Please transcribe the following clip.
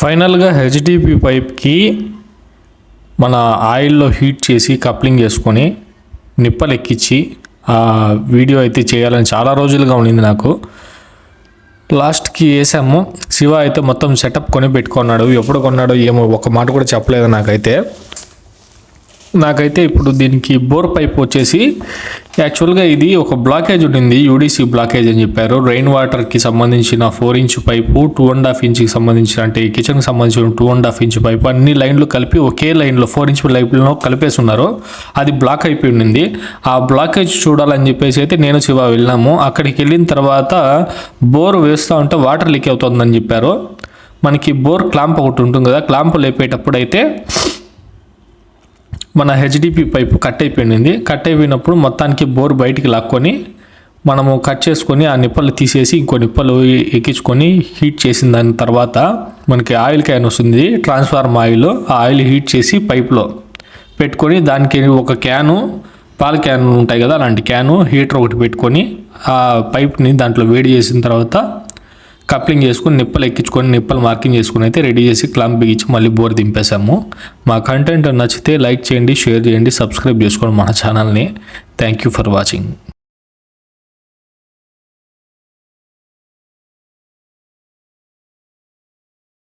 ఫైనల్గా హెచ్డిపి పైప్కి మన ఆయిల్లో హీట్ చేసి కప్లింగ్ చేసుకొని నిప్పలు ఎక్కించి ఆ వీడియో అయితే చేయాలని చాలా రోజులుగా ఉండింది నాకు. లాస్ట్కి వేసాము. శివ అయితే మొత్తం సెటప్ కొని పెట్టుకున్నాడు. ఎప్పుడు కొన్నాడో ఏమో ఒక మాట కూడా చెప్పలేదు నాకైతే ఇప్పుడు దీనికి బోర్ పైప్ వచ్చేసి యాక్చువల్గా ఇది ఒక బ్లాకేజ్ ఉండింది, యూడీసీ బ్లాకేజ్ అని చెప్పారు. రెయిన్ వాటర్కి సంబంధించిన 4 ఇంచ్ పైపు, 2.5 ఇంచ్కి సంబంధించిన అంటే కిచెన్కి సంబంధించిన 2.5 ఇంచ్ పైపు అన్ని లైన్లు కలిపి ఒకే లైన్లో 4 ఇంచ్ లైన్లో కలిపేసి ఉన్నారు. అది బ్లాక్ అయిపోయి ఉండింది. ఆ బ్లాకేజ్ చూడాలని చెప్పేసి అయితే నేను శివ వెళ్ళాము. అక్కడికి వెళ్ళిన తర్వాత బోర్ వేస్తూ ఉంటే వాటర్ లీక్ అవుతుందని చెప్పారు. మనకి బోర్ క్లాంప్ ఒకటి ఉంటుంది కదా, క్లాంప్ లేపేటప్పుడు అయితే మన హెచ్డిపి పైపు కట్ అయిపోయినప్పుడు మొత్తానికి బోర్ బయటికి లాక్కొని మనము కట్ చేసుకొని ఆ నిప్పలు తీసేసి ఇంకో నిప్పలు ఎక్కించుకొని హీట్ చేసిన దాని తర్వాత మనకి ఆయిల్ క్యాన్ వస్తుంది, ట్రాన్స్ఫార్మర్ ఆయిల్. ఆ ఆయిల్ హీట్ చేసి పైప్లో పెట్టుకొని దానికి ఒక క్యాను, పాల క్యాన్ ఉంటాయి కదా అలాంటి క్యాను, హీటర్ ఒకటి పెట్టుకొని ఆ పైప్ని దాంట్లో వేడి చేసిన తర్వాత కప్లింగ్ చేసుకొని నిప్పలు ఎక్కించుకొని నిప్పలు మార్కింగ్ చేసుకుని అయితే రెడీ చేసి క్లాంప్ బిగించి మళ్ళీ బోర్ దింపేశాము. మా కంటెంట్ నచ్చితే లైక్ చేయండి, షేర్ చేయండి, సబ్స్క్రైబ్ చేసుకోండి మన ఛానల్ని. Thank you for watching.